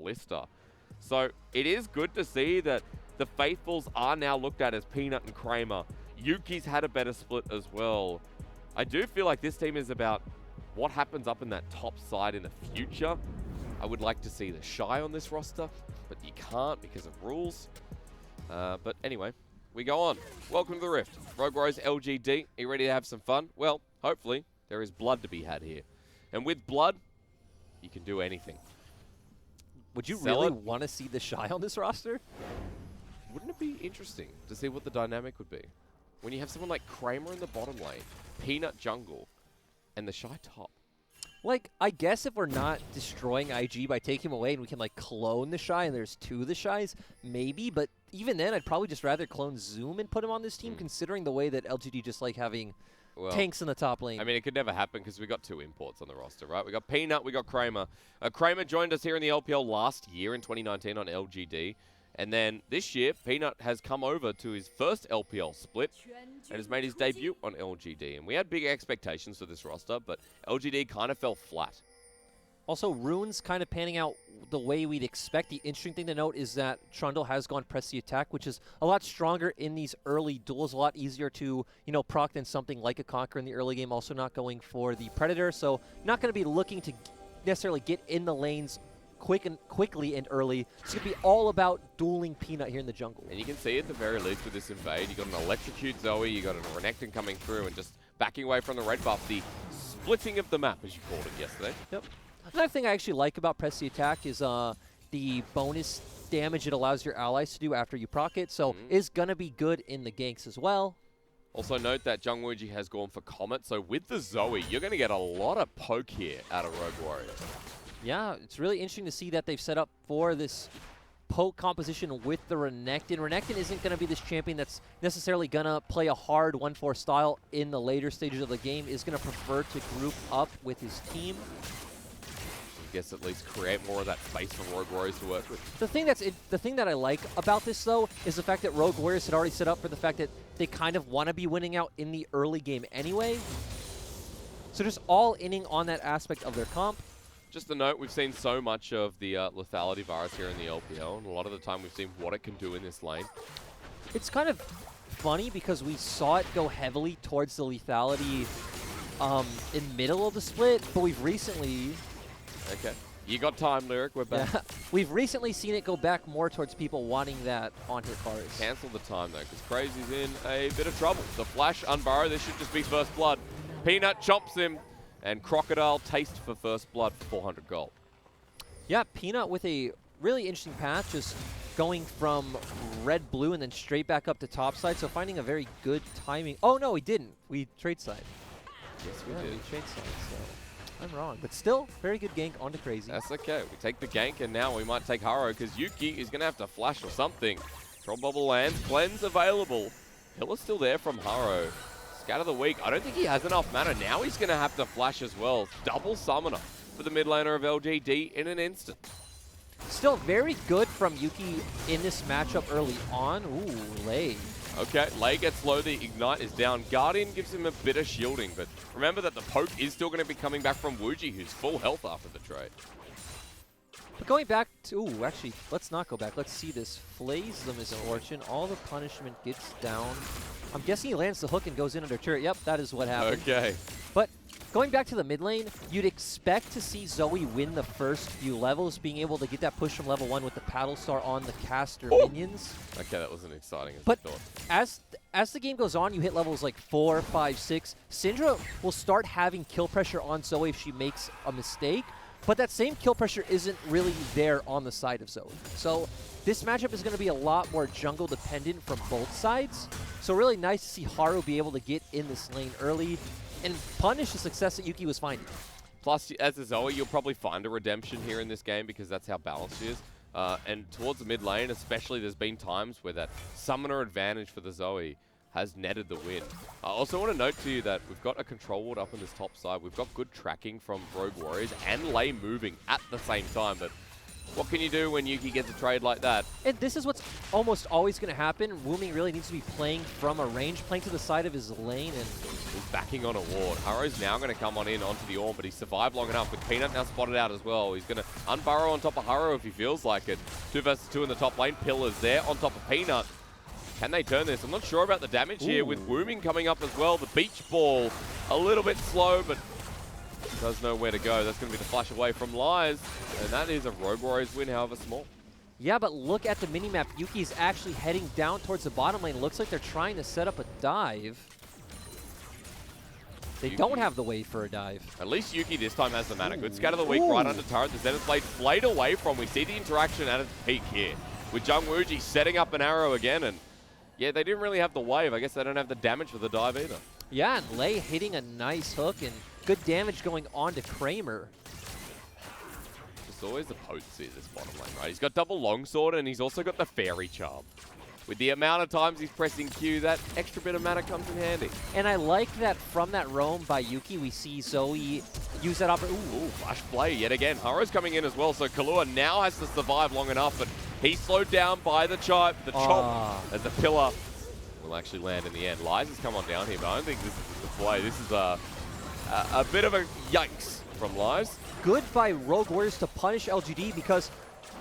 Kalista. So it is good to see that the Faithfuls are now looked at as Peanut and Kramer. Yuki's had a better split as well. I do feel like this team is about what happens up in that top side in the future. I would like to see the Shy on this roster, but you can't because of rules. But anyway, we go on. Welcome to the Rift. Rogue Warriors LGD, are you ready to have some fun? Well, hopefully, there is blood to be had here. And with blood, you can do anything. Would you really want to see the Shy on this roster? Wouldn't it be interesting to see what the dynamic would be? When you have someone like Kramer in the bottom lane, Peanut jungle, and the Shy top. Like, I guess if we're not destroying IG by taking him away and we can, like, clone the Shy and there's 2 of the Shys, maybe. But even then, I'd probably just rather clone Zoom and put him on this team, considering the way that LGD just like having tanks in the top lane. I mean, it could never happen because we got 2 imports on the roster, right? We got Peanut, we got Kramer. Kramer joined us here in the LPL last year in 2019 on LGD. And then this year, Peanut has come over to his first LPL split and has made his debut on LGD. And we had big expectations for this roster, but LGD kind of fell flat. Also, Rune's kind of panning out the way we'd expect. The interesting thing to note is that Trundle has gone press the attack, which is a lot stronger in these early duels, a lot easier to, proc than something like a Conqueror in the early game. Also not going for the Predator, so not going to be looking to necessarily get in the lanes quickly and early. It's going to be all about dueling Peanut here in the jungle. And you can see at the very least with this invade, you got an Electrocute Zoe, you got an Renekton coming through and just backing away from the red buff, the splitting of the map, as you called it yesterday. Yep. Another thing I actually like about press the attack is the bonus damage it allows your allies to do after you proc it, so is going to be good in the ganks as well. Also note that Jungwooji has gone for Comet, so with the Zoe, you're going to get a lot of poke here out of Rogue Warriors. Yeah, it's really interesting to see that they've set up for this poke composition with the Renekton. Renekton isn't going to be this champion that's necessarily going to play a hard 1-4 style in the later stages of the game. Is going to prefer to group up with his team. I guess at least create more of that space for Rogue Warriors to work with. The thing that I like about this, though, is the fact that Rogue Warriors had already set up for the fact that they kind of want to be winning out in the early game anyway. So just all inning on that aspect of their comp. Just a note, we've seen so much of the lethality virus here in the LPL, and a lot of the time we've seen what it can do in this lane. It's kind of funny because we saw it go heavily towards the lethality in middle of the split, but we've recently... Okay. You got time, Lyric. We're back. Yeah. We've recently seen it go back more towards people wanting that on Hikaris. Cancel the time, though, because Crazy's in a bit of trouble. The flash, unburrow, this should just be first blood. Peanut chomps him. And Crocodile taste for first blood for 400 gold. Yeah, Peanut with a really interesting path, just going from red-blue and then straight back up to top side, so finding a very good timing. Oh, no, we didn't. We trade side. Yes, we did. We trade side, so I'm wrong. But still, very good gank onto Crazy. That's okay. We take the gank, and now we might take Haro, because Yuki is going to have to flash or something. Troll Bubble lands. Cleanse available. Hill is still there from Haro. Scatter the weak. I don't think he has enough mana. Now he's going to have to flash as well. Double summoner for the mid laner of LGD in an instant. Still very good from Yuki in this matchup early on. Ooh, Lei. Okay, Lei gets low. The Ignite is down. Guardian gives him a bit of shielding, but remember that the poke is still going to be coming back from Wooji, who's full health after the trade. But going back to... Ooh, actually, let's not go back. Let's see this. Flays the Misfortune. All the punishment gets down. I'm guessing he lands the hook and goes in under turret. Yep, that is what happened. Okay. But going back to the mid lane, you'd expect to see Zoe win the first few levels, being able to get that push from level 1 with the Paddle Star on the caster minions. Okay, that wasn't exciting as but I thought. As the game goes on, you hit levels like 4, 5, 6. Syndra will start having kill pressure on Zoe if she makes a mistake, but that same kill pressure isn't really there on the side of Zoe. So this matchup is going to be a lot more jungle dependent from both sides. So really nice to see Haru be able to get in this lane early and punish the success that Yuki was finding. Plus, as a Zoe, you'll probably find a redemption here in this game because that's how balanced she is. And towards the mid lane, especially, there's been times where that summoner advantage for the Zoe has netted the win. I also want to note to you that we've got a control ward up on this top side. We've got good tracking from Rogue Warriors and Lei moving at the same time, but what can you do when Yuki gets a trade like that? And this is what's almost always going to happen. Wooming really needs to be playing from a range, playing to the side of his lane, and he's backing on a ward. Haro's now going to come on in onto the Orb, but he survived long enough with Peanut now spotted out as well. He's going to unburrow on top of Haro if he feels like it. 2 versus 2 in the top lane. Pillars there on top of Peanut. Can they turn this? I'm not sure about the damage here with Wooming coming up as well. The beach ball a little bit slow, but does know where to go. That's going to be the flash away from Lies, and that is a Rogue Warriors win, however small. Yeah, but look at the minimap. Yuki's actually heading down towards the bottom lane. Looks like they're trying to set up a dive. They don't have the wave for a dive. At least Yuki this time has the mana. Good scatter of the week right under turret. The Zenith Blade flayed away from. We see the interaction at its peak here. With Jungwooji setting up an arrow again, and yeah, they didn't really have the wave. I guess they don't have the damage for the dive either. Yeah, and Lei hitting a nice hook and good damage going on to Kramer. It's always the potency of this bottom lane, right? He's got double longsword and he's also got the fairy charm. With the amount of times he's pressing Q, that extra bit of mana comes in handy. And I like that from that roam by Yuki, we see Zoe use that opportunity. Ooh, flash play yet again. Haro's coming in as well, so Kalua now has to survive long enough, but he's slowed down by the chop as the pillar will actually land in the end. Lies has come on down here, but I don't think this is the play. This is a bit of a yikes from Lies. Good by Rogue Warriors to punish LGD, because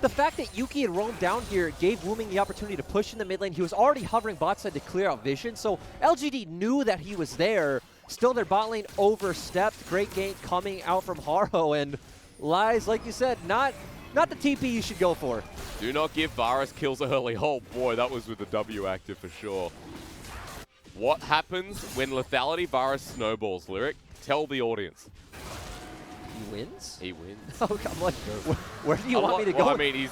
the fact that Yuki had roamed down here gave Wooming the opportunity to push in the mid lane. He was already hovering bot side to clear out vision, so LGD knew that he was there. Still, their bot lane overstepped. Great gank coming out from Haro, and Lies, like you said, not the TP you should go for. Do not give Varus kills early. Oh boy, that was with the W active for sure. What happens when lethality Varus snowballs, Lyric? Tell the audience. He wins? He wins. Oh, I'm like, where do you want me to go? Well, I mean,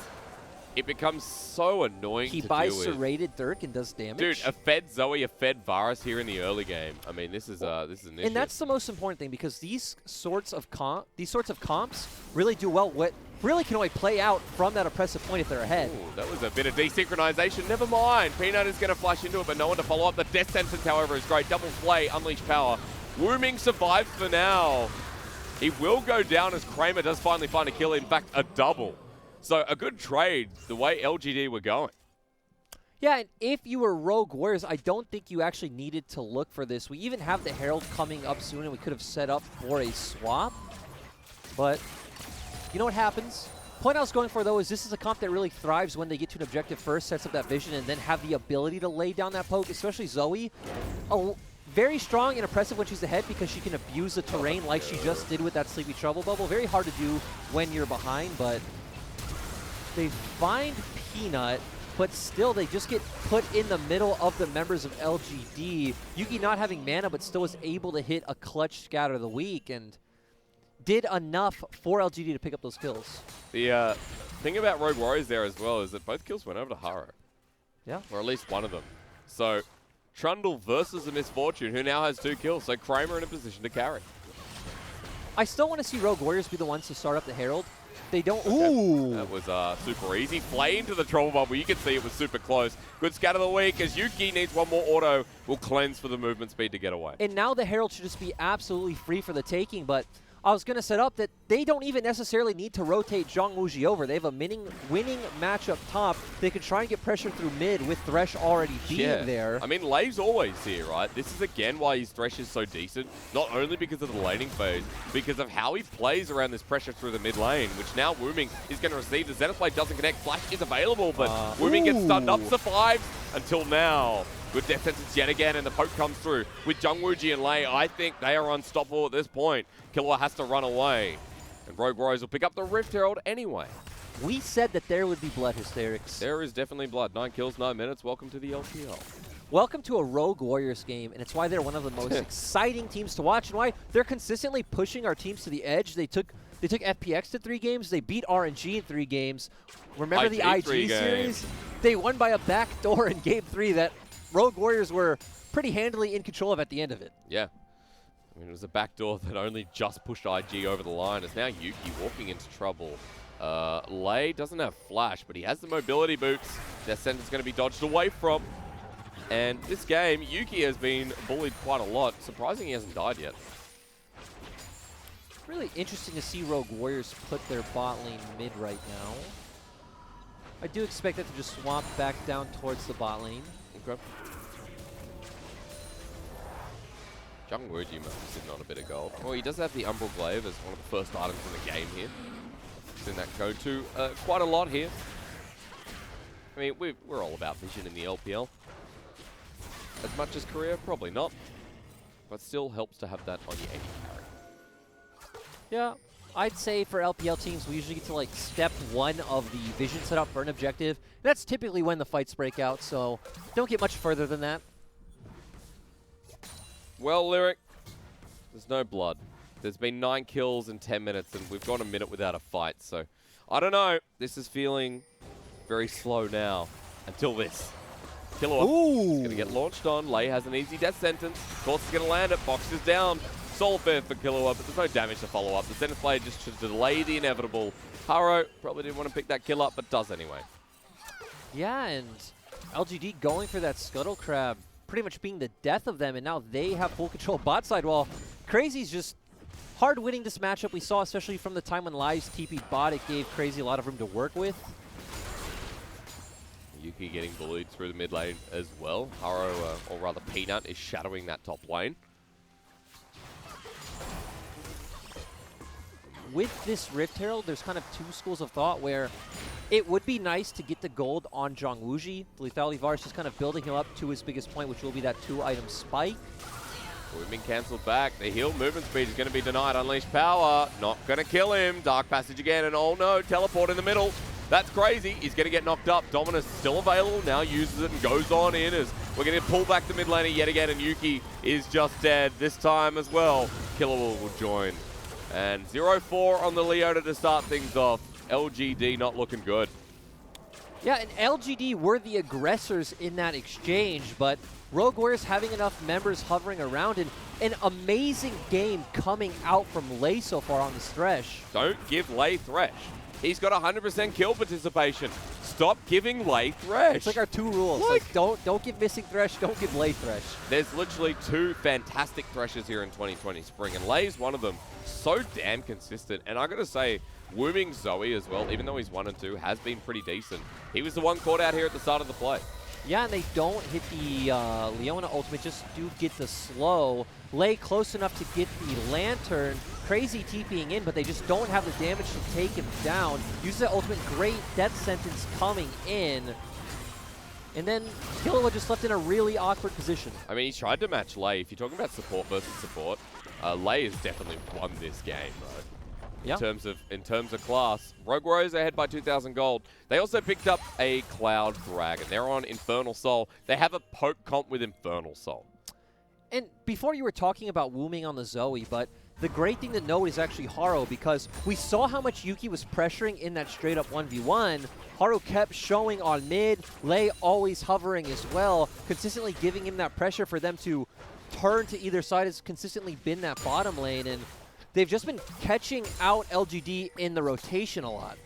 it becomes so annoying to deal with. He buys serrated Dirk and does damage. Dude, a fed Zoe, a fed Varus here in the early game. I mean, this is an issue. And that's the most important thing, because these sorts of comps really do well. What really can only play out from that oppressive point if they're ahead. Ooh, that was a bit of desynchronization. Never mind. Peanut is going to flash into it, but no one to follow up. The death sentence, however, is great. Double play, unleash power. Wooming survives for now. He will go down as Kramer does finally find a kill. In fact, a double. So a good trade the way LGD were going. Yeah, and if you were Rogue Warriors, I don't think you actually needed to look for this. We even have the Herald coming up soon, and we could have set up for a swap. But you know what happens? Point I was going for, though, is this is a comp that really thrives when they get to an objective first, sets up that vision, and then have the ability to lay down that poke, especially Zoe. Very strong and oppressive when she's ahead, because she can abuse the terrain like she just did with that Sleepy Trouble Bubble. Very hard to do when you're behind, but they find Peanut, but still they just get put in the middle of the members of LGD. Yuki not having mana, but still was able to hit a clutch scatter of the week and did enough for LGD to pick up those kills. The thing about Rogue Warriors there as well is that both kills went over to Haro. Yeah. Or at least one of them. So Trundle versus a Misfortune, who now has 2 kills. So Kramer in a position to carry. I still want to see Rogue Warriors be the ones to start up the Herald. They don't. Okay. Ooh! That was super easy. Play into the Trouble Bubble. You can see it was super close. Good scatter of the week as Yuki needs one more auto. Will cleanse for the movement speed to get away. And now the Herald should just be absolutely free for the taking, but I was going to set up that they don't even necessarily need to rotate Jungwooji over. They have a winning match up top. They can try and get pressure through mid with Thresh already being there. I mean, Lei's always here, right? This is again why his Thresh is so decent. Not only because of the laning phase, because of how he plays around this pressure through the mid lane, which now Wooming is going to receive. The Zenith Blade doesn't connect. Flash is available, but Wooming gets stunned up, survives until now. Good death sentence yet again, and the poke comes through. With Jungwooji and Lei, I think they are unstoppable at this point. Killua has to run away. And Rogue Warriors will pick up the Rift Herald anyway. We said that there would be blood hysterics. There is definitely blood. 9 kills, 9 minutes. Welcome to the LPL. Welcome to a Rogue Warriors game, and it's why they're one of the most exciting teams to watch, and why they're consistently pushing our teams to the edge. They took FPX to 3 games. They beat RNG in 3 games. Remember the IG series? They won by a backdoor in Game 3 that Rogue Warriors were pretty handily in control of at the end of it. Yeah. I mean, it was a backdoor that only just pushed IG over the line. It's now Yuki walking into trouble. Lei doesn't have flash, but he has the mobility boots. Death Sentence going to be dodged away from. And this game, Yuki has been bullied quite a lot. Surprising he hasn't died yet. Really interesting to see Rogue Warriors put their bot lane mid right now. I do expect it to just swamp back down towards the bot lane. Okay. Jung Wuji must be sitting on a bit of gold. Well, he does have the Umbral Glaive as one of the first items in the game here. Seen that go to quite a lot here. I mean, we're all about vision in the LPL. As much as Korea, probably not. But still helps to have that on your AD carry. Yeah, I'd say for LPL teams, we usually get to like step 1 of the vision setup for an objective. That's typically when the fights break out, so don't get much further than that. Well, Lyric, there's no blood. There's been 9 kills in 10 minutes, and we've gone a minute without a fight, so I don't know. This is feeling very slow now until this. Killua is going to get launched on. Lei has an easy death sentence. Of course, he's going to land it. Box is down. Soul Fair for Killua, but there's no damage to follow up. The center player just should delay the inevitable. Haro probably didn't want to pick that kill up, but does anyway. Yeah, and LGD going for that Scuttle Crab, pretty much being the death of them, and now they have full control bot side, while Crazy's just hard winning this matchup. We saw, especially from the time when Live's TP bot, it gave Crazy a lot of room to work with. Yuki getting bullied through the mid lane as well. Haro, or rather Peanut, is shadowing that top lane. With this Rift Herald, there's kind of 2 schools of thought where it would be nice to get the gold on Zhang Wuji. Lethality Var is just kind of building him up to his biggest point, which will be that 2-item spike. We've been cancelled back. The heal movement speed is going to be denied. Unleash power, not going to kill him. Dark Passage again, and oh no, teleport in the middle. That's crazy. He's going to get knocked up. Dominus still available, now uses it and goes on in as we're going to pull back the mid laner yet again, and Yuki is just dead this time as well. Killua will join. And 0-4 on the Leota to start things off. LGD not looking good. Yeah, and LGD were the aggressors in that exchange, but Rogue Warriors having enough members hovering around, and an amazing game coming out from Lei so far on this Thresh. Don't give Lei Thresh. He's got 100% kill participation. Stop giving Lei Thresh. It's like our 2 rules. Like don't give missing Thresh, don't give Lei Thresh. There's literally 2 fantastic Threshes here in 2020 Spring, and Lei's one of them. So damn consistent. And I gotta say, Wooming Zoe as well, even though he's 1 and 2, has been pretty decent. He was the one caught out here at the start of the play. Yeah, and they don't hit the Leona ultimate, just do get the slow. Lei close enough to get the Lantern. Crazy TPing in, but they just don't have the damage to take him down. Uses the ultimate, great death sentence coming in. And then Killua just left in a really awkward position. I mean, he tried to match Lei. If you're talking about support versus support, Lei has definitely won this game, right? Yeah. In terms of class. Rogue Warriors are ahead by 2,000 gold. They also picked up a Cloud Dragon. They're on Infernal Soul. They have a poke comp with Infernal Soul. And before you were talking about Wooming on the Zoe, but the great thing to note is actually Haro, because we saw how much Yuki was pressuring in that straight up 1v1. Haro kept showing on mid, Lei always hovering as well, consistently giving him that pressure for them to turn to either side. Has consistently been that bottom lane, and they've just been catching out LGD in the rotation a lot.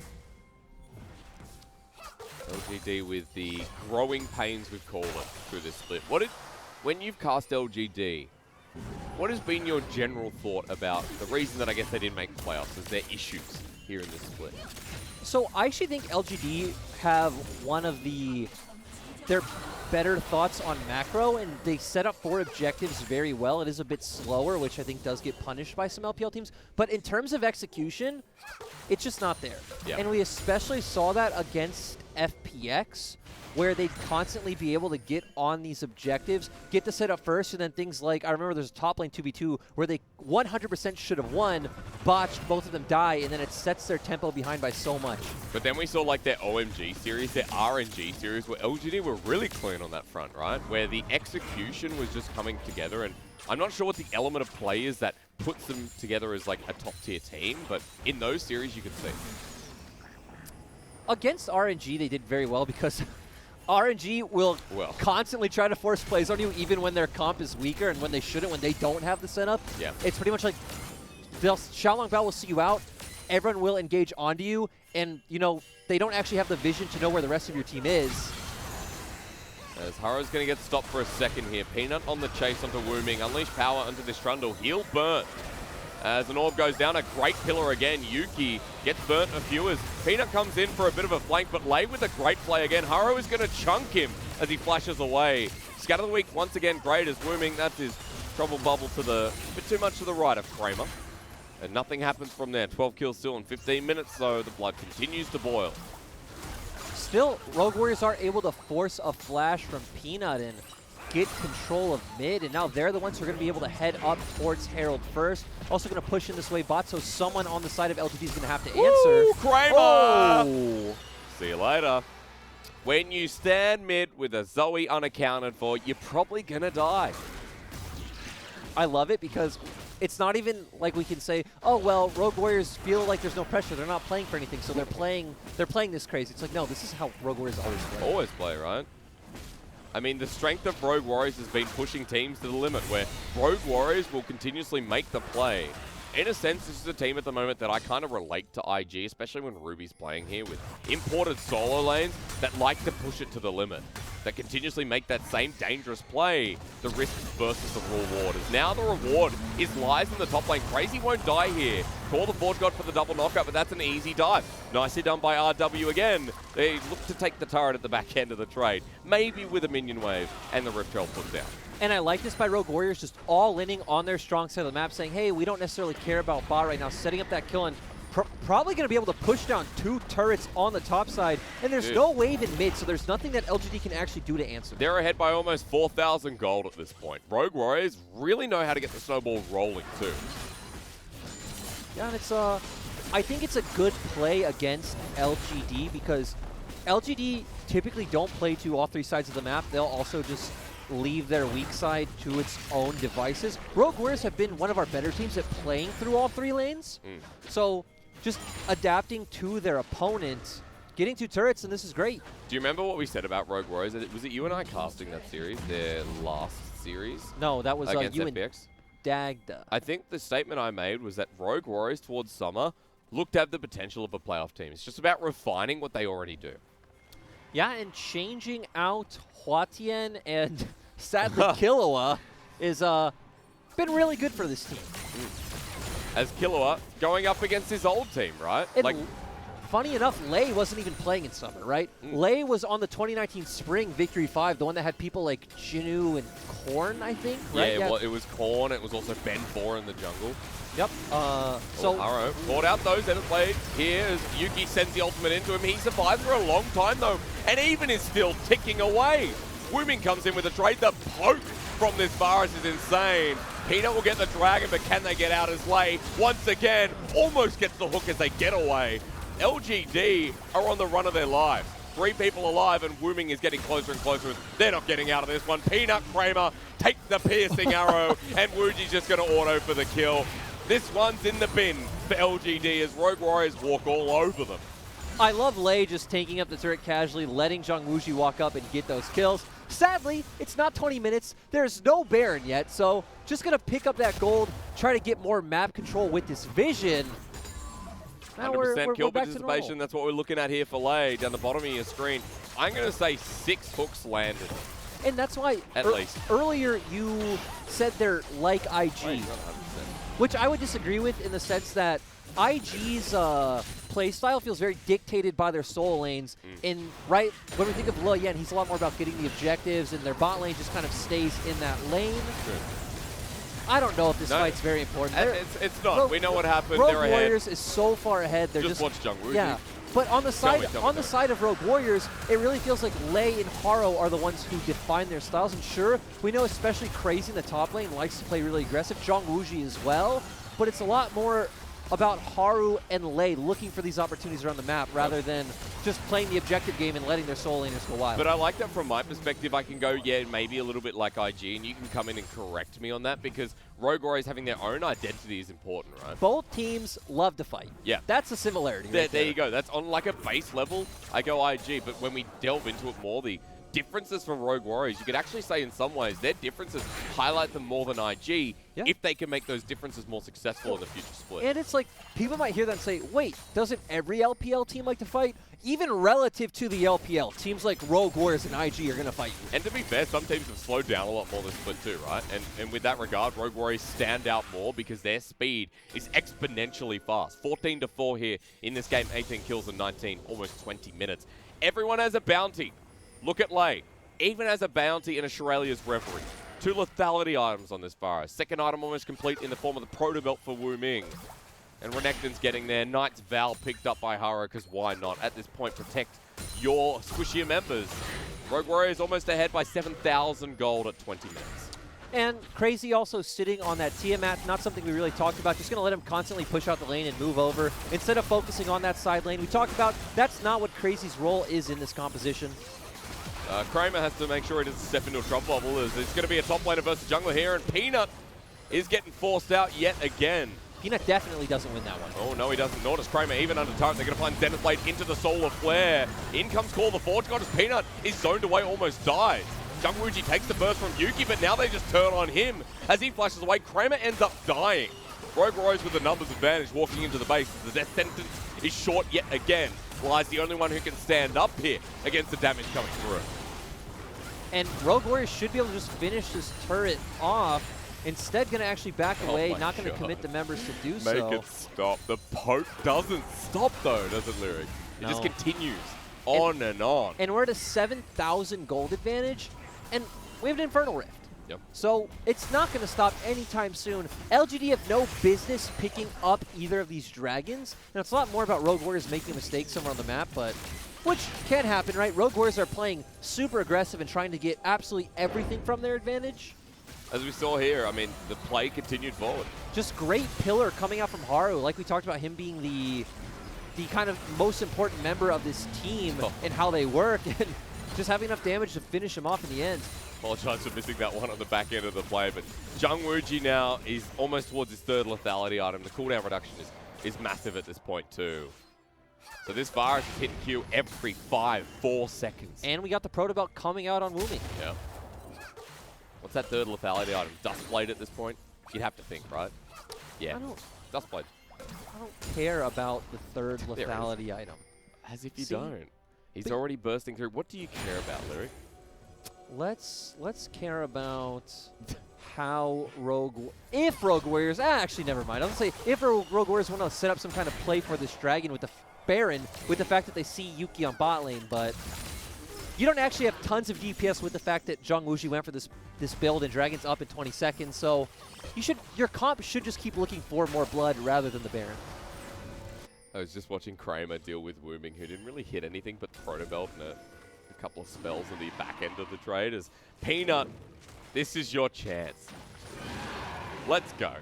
LGD with the growing pains, we've called it, through this split. When you've cast LGD, what has been your general thought about the reason that I guess they didn't make the playoffs? Is there issues here in this split? So I actually think LGD have one of their better thoughts on macro, and they set up 4 objectives very well. It is a bit slower, which I think does get punished by some LPL teams. But in terms of execution, it's just not there. Yep. And we especially saw that against FPX, where they'd constantly be able to get on these objectives, get the setup first, and then things like, I remember there's a top lane 2v2 where they 100% should have won, botched, both of them die, and then it sets their tempo behind by so much. But then we saw like their OMG series, their RNG series, where LGD were really clean on that front, right? Where the execution was just coming together, and I'm not sure what the element of play is that puts them together as like a top tier team, but in those series you could see. Against RNG, they did very well because RNG will constantly try to force plays on you even when their comp is weaker and when they shouldn't, when they don't have the setup. Yeah. It's pretty much like Xiaolong Bao will see you out, everyone will engage onto you, and, you know, they don't actually have the vision to know where the rest of your team is. As Haro's going to get stopped for a second here. Peanut on the chase onto Wooming. Unleash power onto this Trundle. Heal burn. As an orb goes down, a great pillar again. Yuki Gets burnt a few as Peanut comes in for a bit of a flank, but Lay with a great play again. Haro is going to chunk him as he flashes away. Scatter the Weak once again great as Wooming. That's his trouble bubble to the bit too much to the right of Kramer. And nothing happens from there. 12 kills still in 15 minutes, so the blood continues to boil. Still, Rogue Warriors are able to force a flash from Peanut and get control of mid, and now they're the ones who are going to be able to head up towards Herald first. Also going to push in this way bot, so someone on the side of LGD is going to have to answer. Ooh, Kramer! Oh. See you later. When you stand mid with a Zoe unaccounted for, you're probably going to die. I love it because it's not even like we can say, oh, well, Rogue Warriors feel like there's no pressure. They're not playing for anything, so they're playing this crazy. It's like, no, this is how Rogue Warriors always play. Always play, right? I mean, the strength of Rogue Warriors has been pushing teams to the limit, where Rogue Warriors will continuously make the play. In a sense, this is a team at the moment that I kind of relate to IG, especially when Ruby's playing here with imported solo lanes that like to push it to the limit, that continuously make that same dangerous play. The risk versus the reward is now the reward is lies in the top lane. Crazy won't die here. Call the Forge God for the double knockout, but that's an easy dive. Nicely done by RW again. They look to take the turret at the back end of the trade, maybe with a minion wave and the Rift Trail put down. And I like this by Rogue Warriors, just all-inning on their strong side of the map, saying, hey, we don't necessarily care about bot right now, setting up that kill, and probably going to be able to push down 2 turrets on the top side, and there's no wave in mid, so there's nothing that LGD can actually do to answer. They're ahead by almost 4,000 gold at this point. Rogue Warriors really know how to get the snowball rolling, too. Yeah, and it's I think it's a good play against LGD, because LGD typically don't play to all 3 sides of the map. They'll also just leave their weak side to its own devices. Rogue Warriors have been one of our better teams at playing through all 3 lanes. So just adapting to their opponent, getting 2 turrets, and this is great. Do you remember what we said about Rogue Warriors? Was it you and I casting that series, their last series? No, that was against you FPX? and Dagda. I think the statement I made was that Rogue Warriors towards summer looked to have the potential of a playoff team. It's just about refining what they already do. Yeah, and changing out Huatien and sadly Killua is been really good for this team. As Killua going up against his old team, right? And funny enough, Lay wasn't even playing in summer, right? Lay was on the 2019 Spring Victory 5, the one that had people like Jinu and Korn, I think, right? Yeah, well, it was Korn. It was also Ben 4 in the jungle. Yep. So Haro caught out those end played here as Yuki sends the ultimate into him. He survived for a long time though, and even is still ticking away. Wooming comes in with a trade. The poke from this Varus is insane. Peanut will get the dragon, but can they get out as Lay once again almost gets the hook as they get away. LGD are on the run of their lives. 3 people alive, and Wooming is getting closer and closer. They're not getting out of this one. Peanut, Kramer take the piercing arrow, and Wuji's just going to auto for the kill. This one's in the bin for LGD as Rogue Warriors walk all over them. I love Lay just taking up the turret casually, letting Zhang Wuji walk up and get those kills. Sadly, it's not 20 minutes. There's no Baron yet, so just going to pick up that gold, try to get more map control with this vision. 100% kill participation, that's what we're looking at here for Lay down the bottom of your screen. I'm going to say 6 hooks landed. And that's why at least earlier you said they're like IG, which I would disagree with in the sense that IG's play style feels very dictated by their solo lanes. And right when we think of Lo Yen, he's a lot more about getting the objectives, and their bot lane just kind of stays in that lane. I don't know if this fight's very important. It's not. We know what happened. Rogue They're ahead. Warriors is so far ahead. They're just watch Zhang Wuji. Yeah. But on the side of Rogue Warriors, it really feels like Lay and Haro are the ones who define their styles. And sure, we know especially Crazy in the top lane likes to play really aggressive. Zhang Wuji as well. But it's a lot more about Haru and Lay looking for these opportunities around the map rather than just playing the objective game and letting their solo laners go wild. But I like that from my perspective. I can go, yeah, maybe a little bit like IG, and you can come in and correct me on that because Rogue Warriors having their own identity is important, right? Both teams love to fight. Yeah. That's a similarity There you go. That's on like a base level. I go IG, but when we delve into it more, the differences from Rogue Warriors. You could actually say in some ways their differences highlight them more than IG if they can make those differences more successful in the future split. And it's like, people might hear that and say, wait, doesn't every LPL team like to fight? Even relative to the LPL, teams like Rogue Warriors and IG are going to fight you. And to be fair, some teams have slowed down a lot more this split too, right? And with that regard, Rogue Warriors stand out more because their speed is exponentially fast. 14-4 here in this game, 18 kills in 19, almost 20 minutes. Everyone has a bounty. Look at Lei. Even has a bounty in a Shirelia's Reverie. 2 lethality items on this virus. Second item almost complete in the form of the Proto Belt for Wu Ming. And Renekton's getting there. Knight's Vow picked up by Haro, because why not? At this point, protect your squishier members. Rogue Warriors almost ahead by 7,000 gold at 20 minutes. And Crazy also sitting on that Tiamat, not something we really talked about. Just going to let him constantly push out the lane and move over instead of focusing on that side lane. We talked about that's not what Crazy's role is in this composition. Kramer has to make sure he doesn't step into a trouble bubble. It's going to be a top laner versus jungler here, and Peanut is getting forced out yet again. Peanut definitely doesn't win that one. Oh, no, he doesn't. Nor does Kramer, even under turret. They're going to find Zenith Blade into the Solar Flare. In comes Call the Forge God as Peanut is zoned away, almost dies. Jungwooji takes the burst from Yuki, but now they just turn on him. As he flashes away, Kramer ends up dying. Rogue Warriors with the numbers advantage walking into the base. The death sentence is short yet again. Lies the only one who can stand up here against the damage coming through. And Rogue Warriors should be able to just finish this turret off. Instead, going to actually back away, not going to commit the members to do so. Make it stop. The poke doesn't stop, though, does it, Lyric? It just continues on and on. And we're at a 7,000 gold advantage, and we have an Infernal Rift. Yep. So it's not going to stop anytime soon. LGD have no business picking up either of these dragons. And it's a lot more about Rogue Warriors making a mistake somewhere on the map, but which can happen, right? Rogue Warriors are playing super aggressive and trying to get absolutely everything from their advantage. As we saw here, I mean, the play continued forward. Just great pillar coming out from Haru. Like we talked about him being the kind of most important member of this team and how they work, and just having enough damage to finish him off in the end. Apologize for missing that one on the back end of the play, but Jungwooji now is almost towards his 3rd lethality item. The cooldown reduction is massive at this point too. So this virus is hitting Q every 4 seconds. And we got the Proto Belt coming out on Wu Ming. Yeah. What's that 3rd lethality item? Dustblade at this point? You'd have to think, right? Yeah. Dustblade. I don't care about the 3rd lethality item. As if you don't. He's already bursting through. What do you care about, Lyric? Let's care about how if Rogue Warriors, actually never mind. I was going to say, if Rogue Warriors want to set up some kind of play for this dragon with the Baron, with the fact that they see Yuki on bot lane, but you don't actually have tons of DPS with the fact that Jungwooji went for this build and Dragon's up in 20 seconds, so your comp should just keep looking for more blood rather than the Baron. I was just watching Kramer deal with Wu Ming, who didn't really hit anything but Proto Belt and a couple of spells at the back end of the trade. As Peanut, this is your chance. Let's go.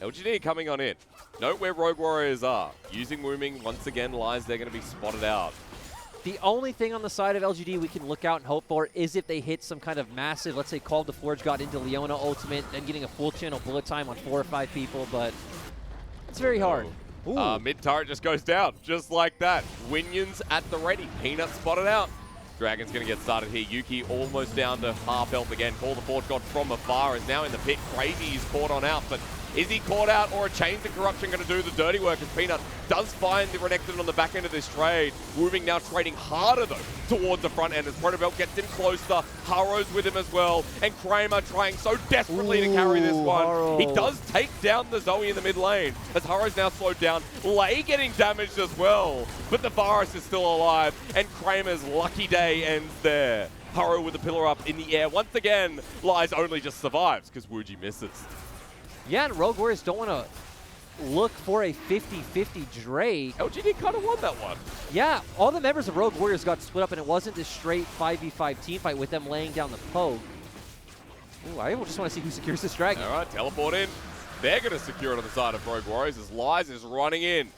LGD coming on in. Note where Rogue Warriors are. Using Wu Ming once again, Lies, they're going to be spotted out. The only thing on the side of LGD we can look out and hope for is if they hit some kind of massive, let's say Call the Forge got into Leona ultimate, then getting a full channel bullet time on 4 or 5 people, but it's very hard. Mid turret just goes down, just like that. Winions at the ready. Peanut spotted out. Dragon's going to get started here. Yuki almost down to half health again. Call the Forge God from afar is now in the pit. Crazy is caught on out, but is he caught out, or are Chains of Corruption going to do the dirty work? As Peanut does find the Renekton on the back end of this trade. Wu Ming now trading harder, though, towards the front end as Proto Belt gets in closer. Haro's with him as well. And Kramer trying so desperately to carry this one. Haro. He does take down the Zoe in the mid lane as Haro's now slowed down. Lei getting damaged as well. But the virus is still alive, and Kramer's lucky day ends there. Haro with the pillar up in the air. Once again, Lies only just survives because Wooji misses. Yeah, and Rogue Warriors don't want to look for a 50-50 Drake. LGD kind of won that one. Yeah, all the members of Rogue Warriors got split up, and it wasn't this straight 5v5 team fight with them laying down the poke. Ooh, I just want to see who secures this dragon. All right, teleport in. They're going to secure it on the side of Rogue Warriors as Lies is running in.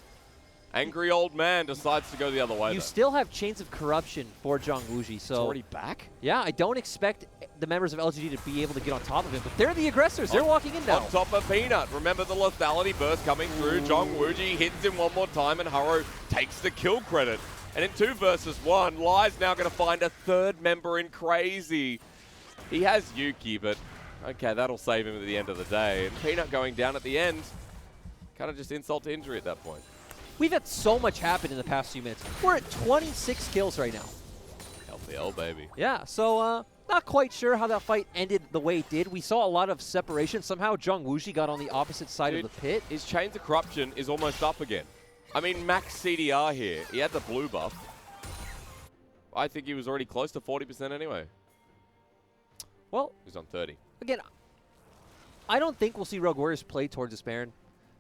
Angry old man decides to go the other way. You still have Chains of Corruption for Jungwooji, so... It's already back? Yeah, I don't expect the members of LGD to be able to get on top of him, but they're the aggressors. They're walking in now. On top of Peanut. Remember the lethality burst coming through. Jungwooji hits him one more time, and Haro takes the kill credit. And in 2 versus 1, Lai's now going to find a third member in Crazy. He has Yuki, but okay, that'll save him at the end of the day. And Peanut going down at the end, kind of just insult to injury at that point. We've had so much happen in the past few minutes. We're at 26 kills right now. LPL, baby. Yeah, so not quite sure how that fight ended the way it did. We saw a lot of separation. Somehow Zhong Wuji got on the opposite side of the pit. His Chains of Corruption is almost up again. I mean, max CDR here. He had the blue buff. I think he was already close to 40% anyway. Well, he's on 30. Again, I don't think we'll see Rogue Warriors play towards this Baron.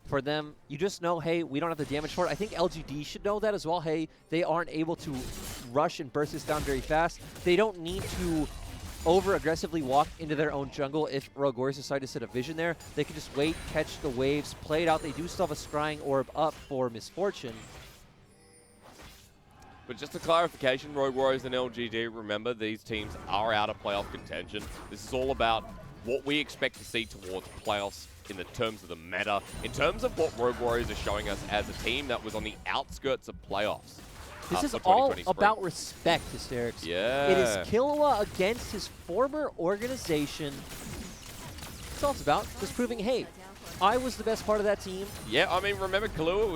For them, you just know, hey, we don't have the damage for it. I think LGD should know that as well. Hey, they aren't able to rush and burst this down very fast. They don't need to over-aggressively walk into their own jungle if Rogue Warriors decide to set a vision there. They can just wait, catch the waves, play it out. They do still have a scrying orb up for Misfortune. But just a clarification, Rogue Warriors and LGD, remember, these teams are out of playoff contention. This is all about what we expect to see towards playoffs in the terms of the meta, in terms of what Rogue Warriors are showing us as a team that was on the outskirts of playoffs. This is all about respect, Hysterics. Yeah. It is Killua against his former organization. That's all it's about. Just proving, hey, I was the best part of that team. Yeah, I mean, remember, Killua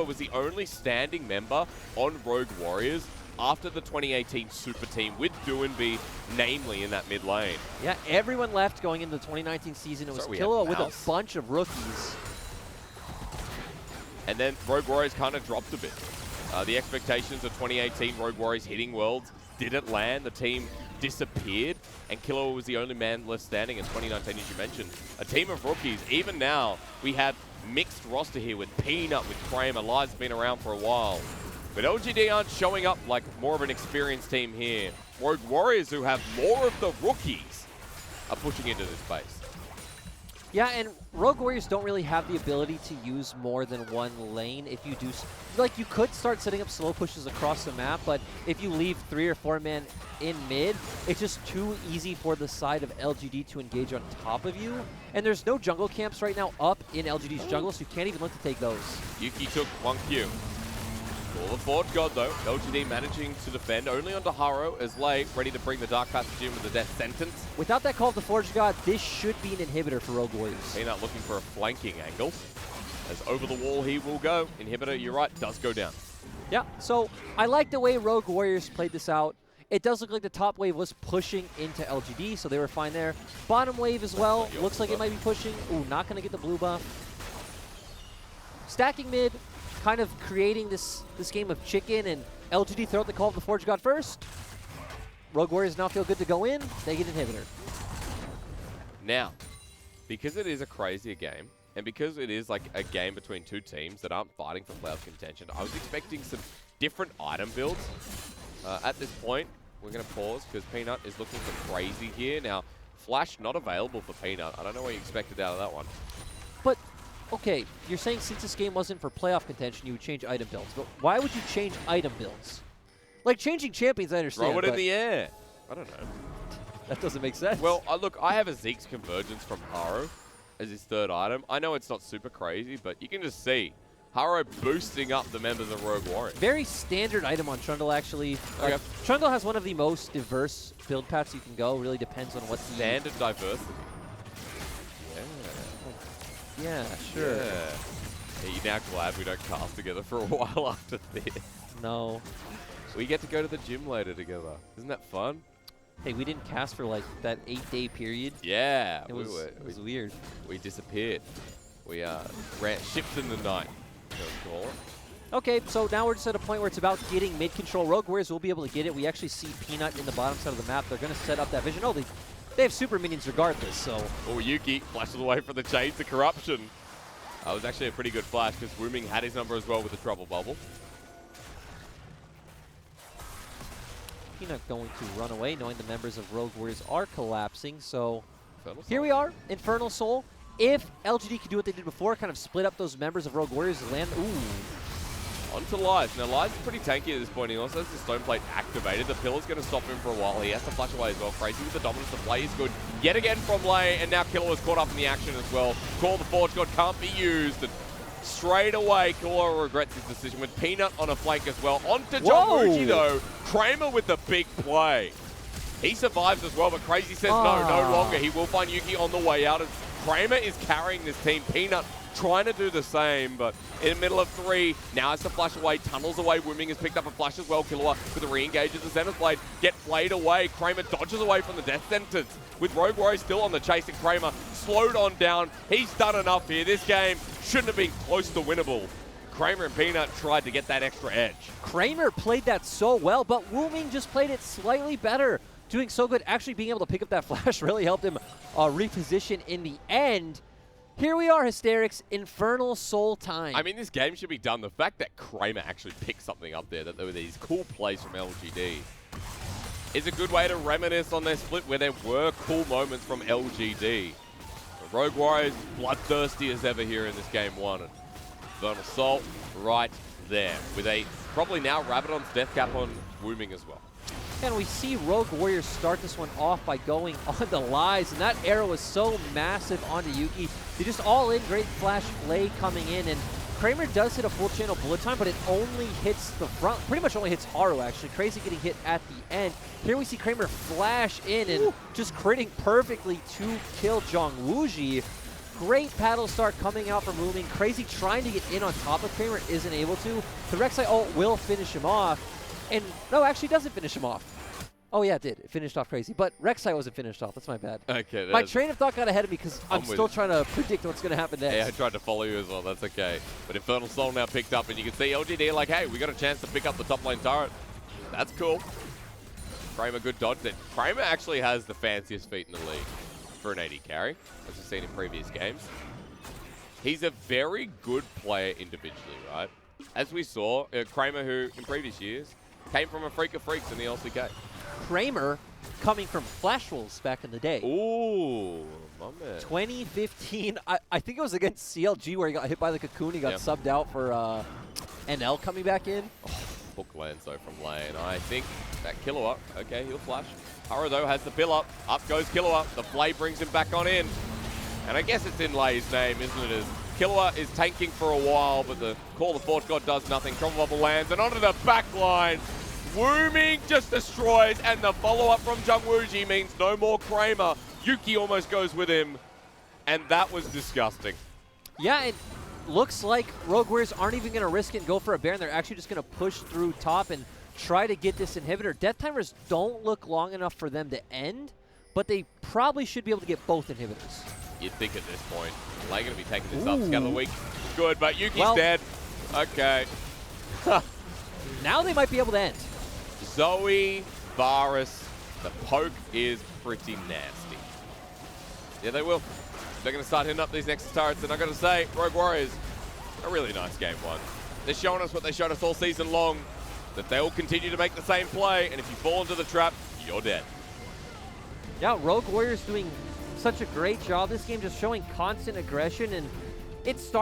was the only standing member on Rogue Warriors after the 2018 Super Team with Duanby, namely in that mid lane. Yeah, everyone left going into the 2019 season. It was Killua with a bunch of rookies. And then Rogue Warriors kind of dropped a bit. The expectations of 2018 Rogue Warriors hitting Worlds didn't land. The team disappeared, and Killua was the only man left standing in 2019, as you mentioned. A team of rookies. Even now, we have mixed roster here with Peanut, with Kramer. Lai's been around for a while. But LGD aren't showing up like more of an experienced team here. Rogue Warriors, who have more of the rookies, are pushing into this space. Yeah, and Rogue Warriors don't really have the ability to use more than one lane. If you do, like, you could start setting up slow pushes across the map, but if you leave 3 or 4 men in mid, it's just too easy for the side of LGD to engage on top of you. And there's no jungle camps right now up in LGD's jungle, so you can't even look to take those. Yuki took 1Q. Call the Forge God, though. LGD managing to defend only onto Haro as Lei ready to bring the Dark Passage in with the death sentence. Without that call of the Forge God, this should be an inhibitor for Rogue Warriors. Peanut looking for a flanking angle. As over the wall he will go. Inhibitor, you're right, does go down. Yeah, so I like the way Rogue Warriors played this out. It does look like the top wave was pushing into LGD, so they were fine there. Bottom wave as well, looks like it might be pushing. Ooh, not going to get the blue buff. Stacking mid, kind of creating this game of chicken, and LGD throw out the call of the Forge God first. Rogue Warriors now feel good to go in. They get inhibitor. Now, because it is a crazier game, and because it is like a game between 2 teams that aren't fighting for playoff contention, I was expecting some different item builds. At this point, we're going to pause because Peanut is looking for crazy here. Now, Flash not available for Peanut. I don't know what you expected out of that one. But okay, you're saying since this game wasn't for playoff contention, you would change item builds. But why would you change item builds? Like, changing champions, I understand. Throw it in the air. I don't know. That doesn't make sense. Well, look, I have a Zeke's Convergence from Haro as his 3rd item. I know it's not super crazy, but you can just see Haro boosting up the members of Rogue Warriors. Very standard item on Trundle, actually. Okay. Trundle has one of the most diverse build paths you can go. Really depends on what the... Standard diversity. Yeah, sure. Yeah. Are you now glad we don't cast together for a while after this? No. We get to go to the gym later together. Isn't that fun? Hey, we didn't cast for like that 8-day period. Yeah. It was weird. We disappeared. We shipped in the night. Call it. Okay, so now we're just at a point where it's about getting mid control. Rogue Warriors will be able to get it. We actually see Peanut in the bottom side of the map. They're going to set up that vision. Oh, they have super minions regardless, so... Oh, Yuki flashes away from the Chains of Corruption. That was actually a pretty good flash because Wooming had his number as well with the Trouble Bubble. Peanut going to run away, knowing the members of Rogue Warriors are collapsing, so... Here we are, Infernal Soul. If LGD can do what they did before, kind of split up those members of Rogue Warriors and land... Ooh. On to Lies. Now, Lies is pretty tanky at this point. He also has the Stone Plate activated. The Pillar's going to stop him for a while. He has to flash away as well. Crazy with the dominance. The play is good. Yet again from Lei, and now Killer is caught up in the action as well. Call the Forge God can't be used. And Straight away, Killua regrets his decision with Peanut on a flank as well. Onto Whoa. John Wuji though. Kramer with the big play. He survives as well, but Crazy says no longer. He will find Yuki on the way out. And Kramer is carrying this team. Peanut trying to do the same, but in the middle of 3, now has to flash away, tunnels away. Wooming has picked up a flash as well. Killua with a re-engage of the Zenith Blade. Get played away. Kramer dodges away from the Death Sentence. With Rogue Warrior still on the chase, and Kramer slowed on down. He's done enough here. This game shouldn't have been close to winnable. Kramer and Peanut tried to get that extra edge. Kramer played that so well, but Wooming just played it slightly better. Doing so good, actually being able to pick up that flash really helped him reposition in the end. Here we are, Hysterics, Infernal Soul time. I mean, this game should be done. The fact that Kramer actually picked something up there, that there were these cool plays from LGD, is a good way to reminisce on their split where there were cool moments from LGD. The Rogue Warriors, bloodthirsty as ever here in this game 1. And Infernal Soul right there with a probably now Rabadon's death cap on Wooming as well. And we see Rogue Warriors start this one off by going on the lies, and that arrow was so massive onto Yuki. They just all in, great flash play coming in, and Kramer does hit a full channel bullet time, but it only hits the front, pretty much only hits Haru actually. Crazy getting hit at the end. Here we see Kramer flash in and just critting perfectly to kill Zhang Wuji. Great paddle start coming out from Wooming. Crazy trying to get in on top of Kramer, isn't able to. The Rek'Sai ult will finish him off. And no, actually doesn't finish him off. Oh yeah, it did. It finished off Crazy. But Rek'Sai wasn't finished off. That's my bad. Okay. My train of thought got ahead of me because I'm still trying to predict what's going to happen next. Yeah, I tried to follow you as well. That's okay. But Infernal Soul now picked up, and you can see LGD like, hey, we got a chance to pick up the top lane turret. That's cool. Kramer, good dodge there. Kramer actually has the fanciest feet in the league for an AD carry, as we've seen in previous games. He's a very good player individually, right? As we saw, Kramer, who in previous years came from a freak of freaks in the LCK. Kramer coming from Flash Wolves back in the day. Ooh, my man. 2015, I think it was against CLG where he got hit by the Cocoon. He got subbed out for NL coming back in. Hook lands though from lane. I think that Killua, okay, he'll flash. Haru though has the pill up. Up goes Killua. The play brings him back on in. And I guess it's in Lei's name, isn't it? As Killua is tanking for a while, but the Call of the Forge God does nothing. Trouble Bubble lands and onto the back line. Wooming just destroys, and the follow-up from Zhang Wuji means no more Kramer. Yuki almost goes with him, and that was disgusting. Yeah, it looks like Rogue Warriors aren't even going to risk it and go for a Baron. They're actually just going to push through top and try to get this inhibitor. Death timers don't look long enough for them to end, but they probably should be able to get both inhibitors. You'd think at this point, Lei going to be taking this up. Scout of the week, good, but Yuki's dead. Okay. Now they might be able to end. Zoe, Varus, the poke is pretty nasty. Yeah, they will. They're going to start hitting up these next turrets, and I got to say, Rogue Warriors, a really nice game 1. They're showing us what they showed us all season long, that they will continue to make the same play, and if you fall into the trap, you're dead. Yeah, Rogue Warriors doing such a great job this game, just showing constant aggression, and it started